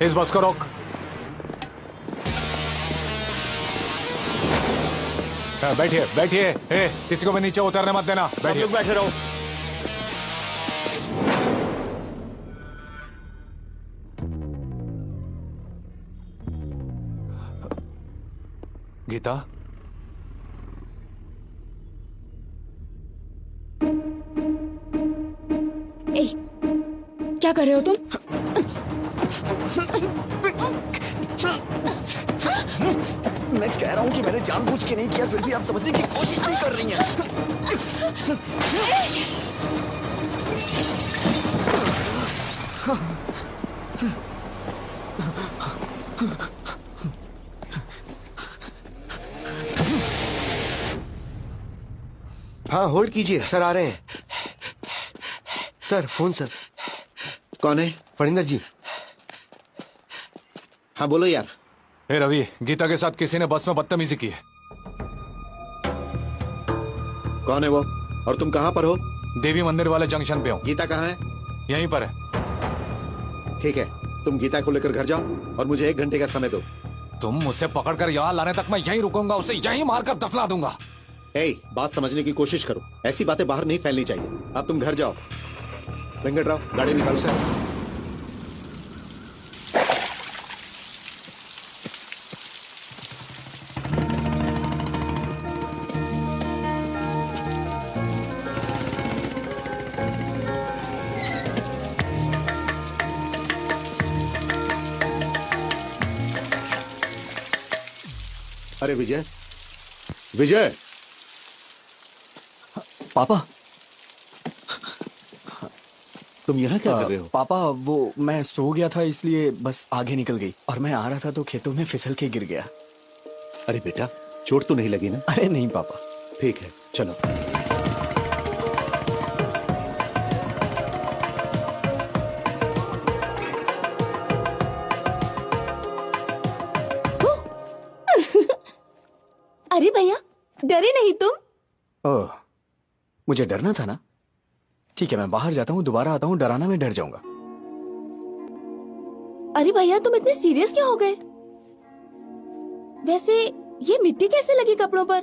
इस बस को रोक। बैठिए बैठिए। किसी को भी नीचे उतरने मत देना। बैठिए। लोग बैठे रहो। गीता, ए, क्या कर रहे हो तुम? मैं कह रहा हूँ कि मैंने जानबूझ के नहीं किया, फिर भी आप समझने की कोशिश नहीं कर रही हैं। हाँ, होल्ड कीजिए, सर आ रहे हैं। Sir phone sir. कौन है? फणिंदर जी। हाँ बोलो यार। हे रवि, गीता के साथ किसी ने बस में बदतमीजी की है। कौन है वो? और तुम कहाँ पर हो? देवी मंदिर वाले जंक्शन पे हूँ। गीता कहाँ है? यहीं पर है। ठीक है, तुम गीता को लेकर घर जाओ और मुझे 1 घंटे का समय दो। तुम मुझसे पकड़कर यहाँ लाने तक मैं यहीं रुकूंगा, उसे यहीं मारकर दफना दूंगा। बात समझने की कोशिश करो, ऐसी बातें बाहर नहीं फैलनी चाहिए। अब तुम घर जाओ। वेंकटराव, गाड़ी निकाल सर। अरे विजय, विजय। पापा, तुम यहाँ क्या कर रहे हो? पापा वो मैं सो गया था, इसलिए बस आगे निकल गई और मैं आ रहा था तो खेतों में फिसल के गिर गया। अरे बेटा, चोट तो नहीं लगी ना? अरे नहीं पापा। ठीक है, चलो। अरे भैया, डरे नहीं तुम? ओह, मुझे डरना था ना। ठीक है, मैं बाहर जाता हूँ, दोबारा आता हूँ, डराना मैं डर जाऊंगा। अरे भैया, तुम इतने सीरियस क्यों हो गए? वैसे ये मिट्टी कैसे लगी कपड़ों पर?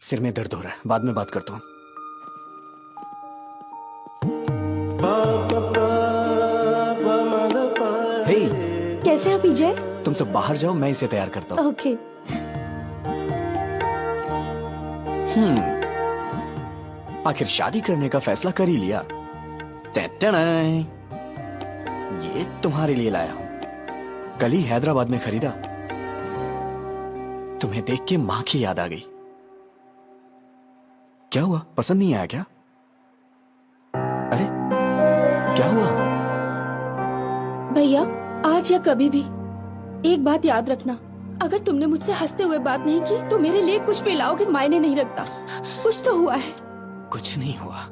सिर में दर्द हो रहा है, बाद में बात करता हूँ। हे, कैसे हो विजय? तुम सब बाहर जाओ, मैं इसे तैयार करता हूँ। ओके। आखिर शादी करने का फैसला कर ही लिया। टैटनाई, ये तुम्हारे लिए लाया हूं। कल ही हैदराबाद में खरीदा। तुम्हें देख के मां की याद आ गई। क्या हुआ, पसंद नहीं आया क्या? अरे क्या हुआ? भैया, आज या कभी भी एक बात याद रखना, अगर तुमने मुझसे हंसते हुए बात नहीं की तो मेरे लिए कुछ भी लाओगे मायने नहीं रखता। कुछ तो हुआ है। कुछ नहीं हुआ।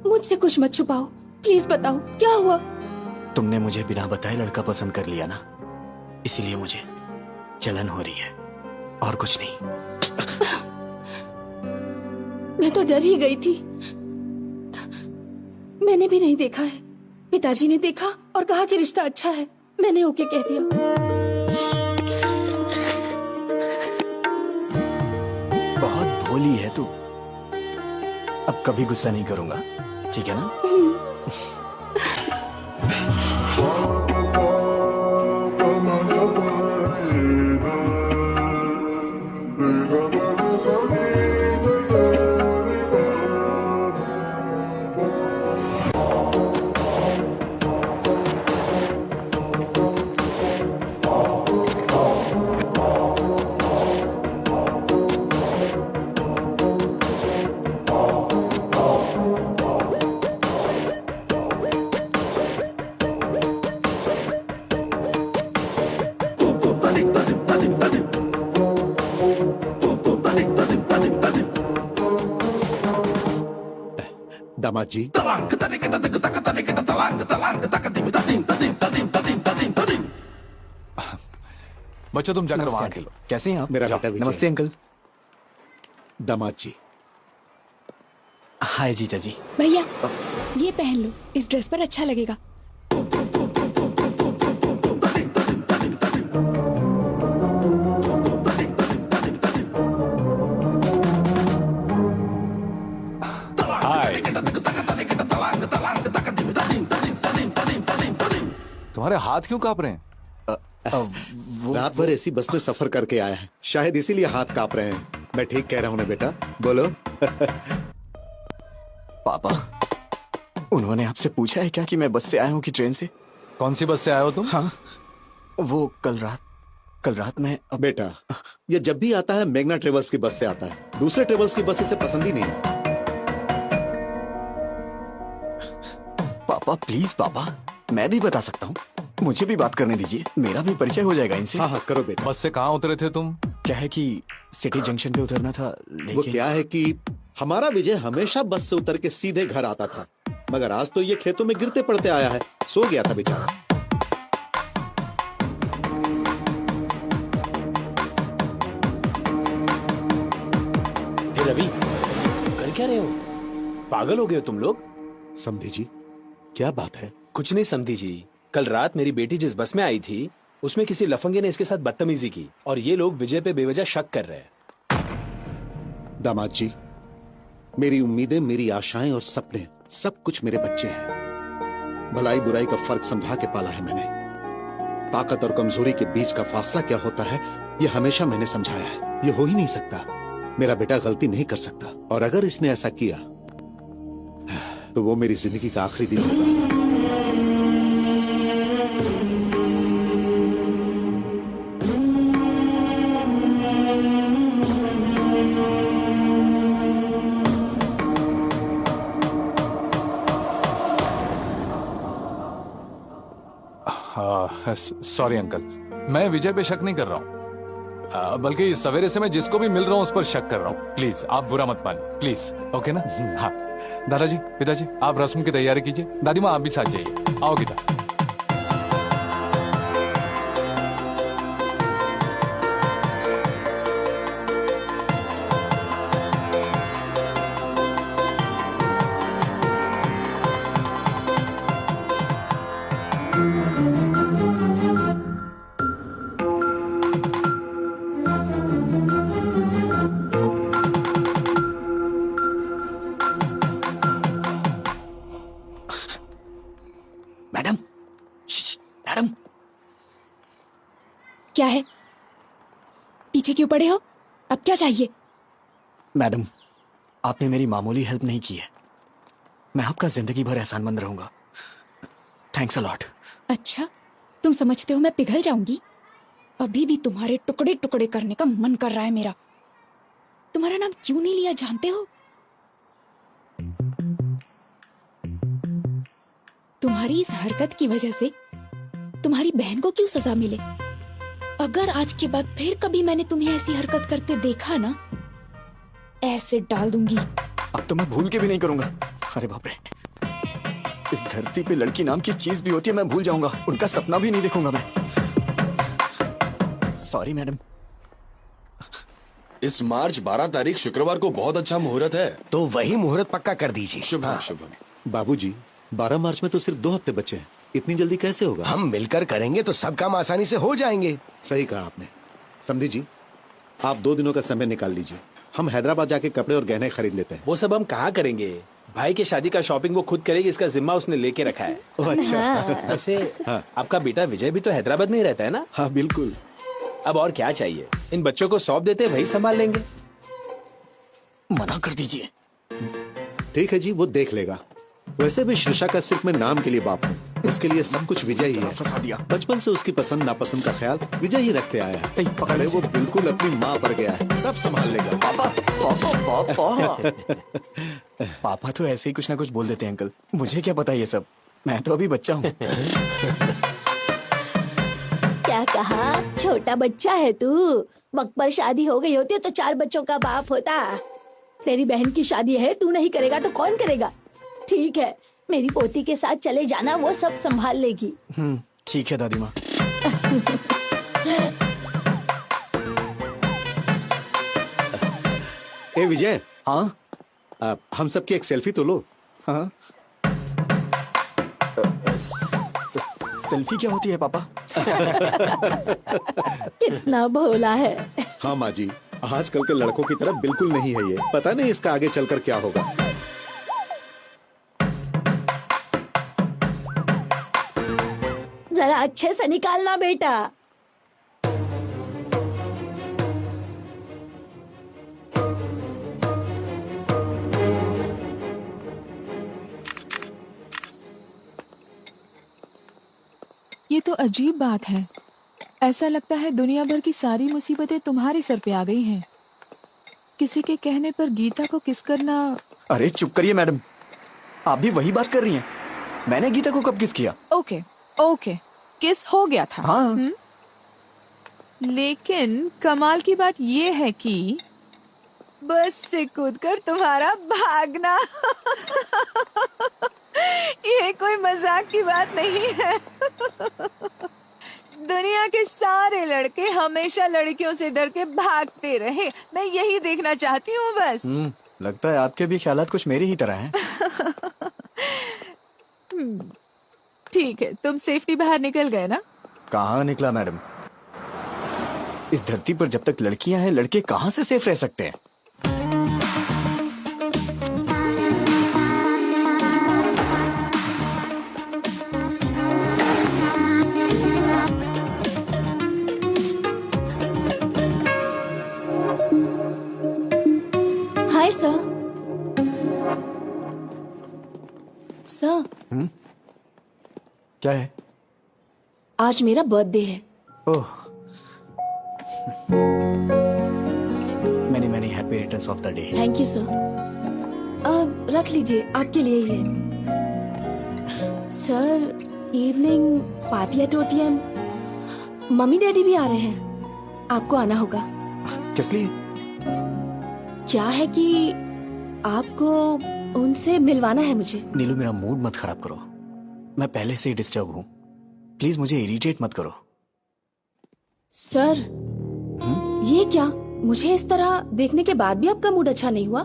मुझसे कुछ मत छुपाओ, प्लीज बताओ क्या हुआ। तुमने मुझे बिना बताए लड़का पसंद कर लिया ना, इसीलिए मुझे जलन हो रही है, और कुछ नहीं। मैं तो डर ही गई थी। मैंने भी नहीं देखा है, पिताजी ने देखा और कहा कि रिश्ता अच्छा है। मैंने ओके कह दिया। बहुत भोली है तू। अब कभी गुस्सा नहीं करूंगा, ठीक है ना? दामाद जी, बच्चों तुम जाकर नमस्ते वहां अंकल। खेलो। कैसे हैं आप? मेरा बेटा विजय। नमस्ते अंकल। दामाद जी। हाय जीजा जी। भैया, ये पहन लो, इस ड्रेस पर अच्छा लगेगा। तुम्हारे हाथ क्यों कांप रहे हैं? रात भर ऐसी बस में सफर करके आया है, शायद इसीलिए हाथ कांप रहे हैं। मैं ठीक कह रहा हूँ ना बेटा? बोलो। पापा, उन्होंने आपसे पूछा है क्या कि मैं बस से आया हूँ कि ट्रेन से? कौन सी बस से आए हो तुम? हाँ, वो कल रात में बेटा, ये जब भी आता है मेघना ट्रेवल्स की बस से आता है, दूसरे ट्रेवल्स की बस इसे पसंद ही नहीं है। पापा प्लीज पापा, मैं भी बता सकता हूँ, मुझे भी बात करने दीजिए, मेरा भी परिचय हो जाएगा इनसे। हाँ हाँ करो बेटा। बस से कहाँ उतरे थे तुम? क्या है कि सिटी जंक्शन पे उतरना था, वो लेकिन क्या है कि हमारा विजय हमेशा बस से उतर के सीधे घर आता था, मगर आज तो ये खेतों में गिरते पड़ते आया है, सो गया था बेचारा। हे रवि, कर क्या रहे हो? पागल हो गए हो तुम लोग? समधी जी, क्या बात है? कुछ नहीं समधी जी, कल रात मेरी बेटी जिस बस में आई थी उसमें किसी लफंगे ने इसके साथ बदतमीजी की और ये लोग विजय पे बेवजह शक कर रहे हैं। दामाद जी, मेरी उम्मीदें, मेरी आशाएं और सपने सब कुछ मेरे बच्चे हैं। भलाई बुराई का फर्क समझा के पाला है मैंने। ताकत और कमजोरी के बीच का फासला क्या होता है ये हमेशा मैंने समझाया है। ये हो ही नहीं सकता, मेरा बेटा गलती नहीं कर सकता, और अगर इसने ऐसा किया तो वो मेरी जिंदगी का आखिरी दिन होगा। सॉरी अंकल, मैं विजय पे शक नहीं कर रहा हूँ, बल्कि सवेरे से मैं जिसको भी मिल रहा हूँ उस पर शक कर रहा हूँ। प्लीज आप बुरा मत मानिए, प्लीज। ओके ना? हाँ दादाजी, पिताजी, आप रस्म की तैयारी कीजिए। दादी माँ आप भी साथ जाइए। आओ गीता। मैडम, मैडम, क्या है? पीछे क्यों पड़े हो? अब क्या चाहिए? मैडम, आपने मेरी मामूली हेल्प नहीं की है, मैं आपका जिंदगी भर एहसानमंद रहूंगा। Thanks a lot. अच्छा, तुम समझते हो मैं पिघल जाऊंगी? अभी भी तुम्हारे टुकड़े टुकड़े करने का मन कर रहा है मेरा। तुम्हारा नाम क्यों नहीं लिया जानते हो? तुम्हारी इस हरकत की वजह से तुम्हारी बहन को क्यों सजा मिले? अगर आज के बाद फिर कभी मैंने तुम्हें ऐसी हरकत करते देखा ना, ऐसे डाल दूंगी। अब तो मैं भूल के भी नहीं करूंगा। अरे बाप रे, इस धरती पे लड़की नाम की चीज भी होती है, मैं भूल जाऊंगा, उनका सपना भी नहीं देखूंगा मैं। Sorry madam. इस मार्च 12 तारीख शुक्रवार को बहुत अच्छा मुहूर्त है, तो वही मुहूर्त पक्का कर दीजिए। शुभ शुभ। बाबूजी, 12 मार्च में तो सिर्फ 2 हफ्ते बचे हैं, इतनी जल्दी कैसे होगा? हम मिलकर करेंगे तो सब काम आसानी से हो जाएंगे। सही कहा आपने। समझी जी, आप 2 दिनों का समय निकाल लीजिए, हम हैदराबाद जाके कपड़े और गहने खरीद लेते हैं। वो सब हम कहाँ करेंगे? भाई के शादी का शॉपिंग वो खुद करेगी, इसका जिम्मा उसने लेके रखा है। ओह, अच्छा। वैसे आपका बेटा विजय भी तो हैदराबाद में ही रहता है ना? हाँ बिल्कुल। अब और क्या चाहिए? इन बच्चों को सौंप देते, वही संभाल लेंगे। मना कर दीजिए। ठीक है जी, वो देख लेगा। वैसे भी शीर्षा का सिर्फ मैं नाम के लिए बाप हूँ, उसके लिए सब कुछ विजय ही है। फंसा दिया। बचपन से उसकी पसंद नापसंद का ख्याल विजय ही रखते आया है। नहीं, पकड़ अरे इसे। वो बिल्कुल अपनी माँ पर गया है, सब संभाल लेगा। पापा पापा पापा पापा तो ऐसे ही कुछ ना कुछ बोल देते हैं अंकल, मुझे क्या पता ये सब, मैं तो अभी बच्चा हूँ। क्या कहा? छोटा बच्चा है तू? वक्त पर शादी हो गई होती तो 4 बच्चों का बाप होता। तेरी बहन की शादी है, तू नहीं करेगा तो कौन करेगा? ठीक है, मेरी पोती के साथ चले जाना, वो सब संभाल लेगी। ठीक है दादी माँ। ए विजय, हाँ हम सबकी एक सेल्फी तो लो। हाँ। सेल्फी क्या होती है पापा? कितना भोला है। हाँ माँ जी, आजकल के लड़कों की तरह बिल्कुल नहीं है ये, पता नहीं इसका आगे चलकर क्या होगा। जरा अच्छे से निकालना बेटा। ये तो अजीब बात है। ऐसा लगता है दुनिया भर की सारी मुसीबतें तुम्हारे सर पे आ गई हैं। किसी के कहने पर गीता को किस करना। अरे चुप करिए मैडम, आप भी वही बात कर रही हैं। मैंने गीता को कब किस किया? ओके ओके, किस हो गया था। हाँ। लेकिन कमाल की बात ये है कि बस से कूदकर तुम्हारा भागना ये कोई मजाक की बात नहीं है। दुनिया के सारे लड़के हमेशा लड़कियों से डर के भागते रहे। मैं यही देखना चाहती हूँ बस। लगता है आपके भी ख्यालात कुछ मेरी ही तरह हैं। ठीक है, तुम सेफ्टी बाहर निकल गए ना? कहाँ निकला मैडम? इस धरती पर जब तक लड़कियां हैं, लड़के कहाँ से सेफ रह सकते हैं? Hi sir. सर, क्या है? आज मेरा बर्थडे है। Oh, many happy returns of the day. Thank you sir. अब रख लीजिए, आपके लिए ही है। Sir, evening party at OTM। Mummy daddy भी आ रहे हैं, आपको आना होगा। किस लिए? क्या है कि आपको उनसे मिलवाना है मुझे। नीलू, मेरा मूड मत खराब करो। मैं पहले से ही डिस्टर्ब हूँ। प्लीज मुझे इरिटेट मत करो। सर, ये क्या? मुझे इस तरह देखने के बाद भी आपका मूड अच्छा नहीं हुआ?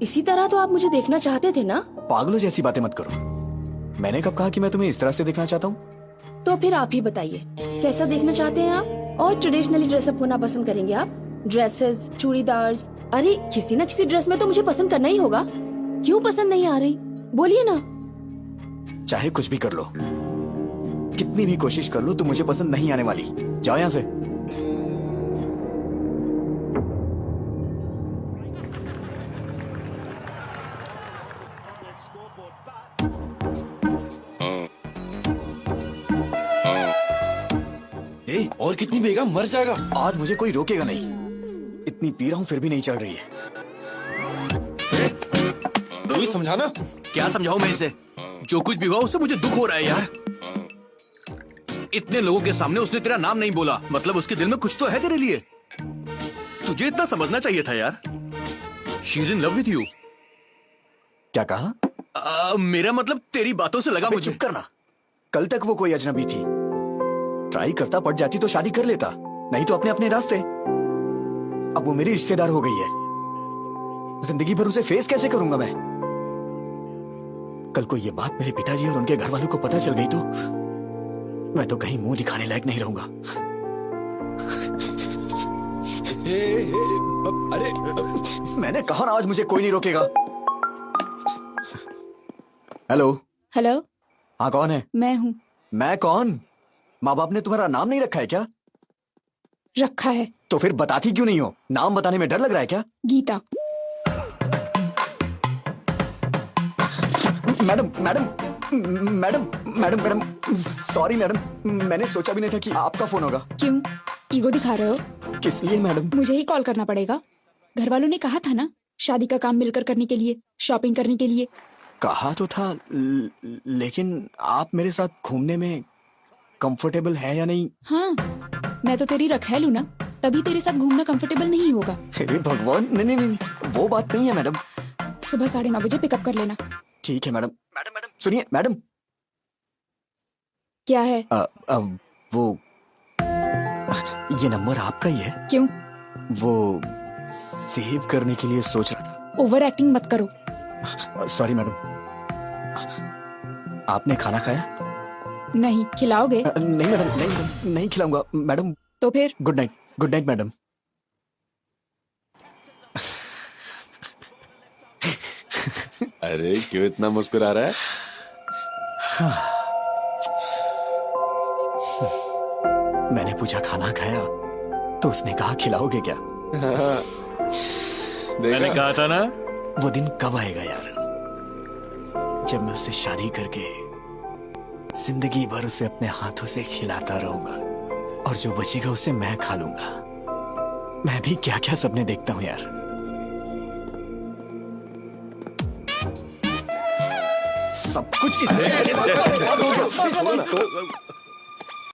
इसी तरह तो आप मुझे देखना चाहते थे ना? पागलों जैसी बातें मत करो। मैंने कब कहा कि मैं तुम्हें इस तरह से देखना चाहता हूँ? तो फिर आप ही बताइए, कैसा देखना चाहते हैं आप? और ट्रेडिशनली ड्रेसअप होना पसंद करेंगे आप? ड्रेसेस, चूड़ीदार्स, अरे किसी न किसी ड्रेस में तो मुझे पसंद करना ही होगा। क्यों पसंद नहीं आ रही? बोलिए ना। चाहे कुछ भी कर लो, कितनी भी कोशिश कर लो, तो मुझे पसंद नहीं आने वाली। जाओ यहाँ से। और कितनी पिएगा, मर जाएगा। आज मुझे कोई रोकेगा नहीं। इतनी पी रहा हूँ फिर भी नहीं चल रही है। तू ही समझाना। क्या समझाऊं मैं इसे? जो कुछ भी हुआ उससे मुझे दुख हो रहा है यार। इतने लोगों के सामने उसने तेरा नाम नहीं बोला, मतलब उसके दिल में कुछ तो है तेरे लिए। तुझे इतना समझना चाहिए था यार। She is in love with you. क्या कहा? मेरा मतलब तेरी बातों से लगा मुझे। चुप करना। कल तक वो कोई अजनबी थी। ट्राई करता, पड़ जाती तो शादी कर लेता, नहीं तो अपने अपने रास्ते। अब वो मेरी रिश्तेदार हो गई है। जिंदगी भर उसे फेस कैसे करूंगा मैं? कल को ये बात मेरे पिताजी और उनके घर वालों को पता चल गई तो मैं तो कहीं मुंह दिखाने लायक नहीं रहूंगा। अरे मैंने कहा ना, आज मुझे कोई नहीं रोकेगा। हेलो। हेलो, हाँ, कौन है? मैं हूँ। मैं कौन? माँ बाप ने तुम्हारा नाम नहीं रखा है क्या? रखा है। तो फिर बताती क्यों नहीं हो? नाम बताने में डर लग रहा है क्या? Gita. Madam madam madam madam madam sorry madam, मैंने सोचा भी नहीं था कि आपका फोन होगा। क्यों ईगो दिखा रहे हो? किस लिए मैडम? मुझे ही कॉल करना पड़ेगा। घर वालों ने कहा था ना, शादी का काम मिलकर करने के लिए, शॉपिंग करने के लिए। कहा तो था, लेकिन आप मेरे साथ घूमने में कंफर्टेबल है या नहीं? हाँ, मैं तो तेरी रखैल हूँ ना, तभी तेरे साथ घूमना कंफर्टेबल नहीं होगा। अरे भगवान, नहीं नहीं नहीं, वो बात नहीं है मैडम। सुबह 9:30 बजे पिकअप कर लेना। ठीक है मैडम। मैडम मैडम सुनिए मैडम। क्या है? वो ये नंबर आपका ही है? क्यों? वो सेव करने के लिए सोच रहा। ओवर एक्टिंग मत करो। Sorry madam. आपने खाना खाया? नहीं खिलाओगे? नहीं मैडम, नहीं नहीं खिलाऊंगा मैडम। तो फिर good night. Good night madam. अरे क्यों इतना मुस्कुरा रहा है? मैंने पूछा खाना खाया तो उसने कहा खिलाओगे क्या? मैंने कहा था ना। वो दिन कब आएगा यार जब मैं उससे शादी करके जिंदगी भर उसे अपने हाथों से खिलाता रहूंगा और जो बचेगा उसे मैं खा लूंगा। मैं भी क्या क्या सपने देखता हूं यार। सब कुछ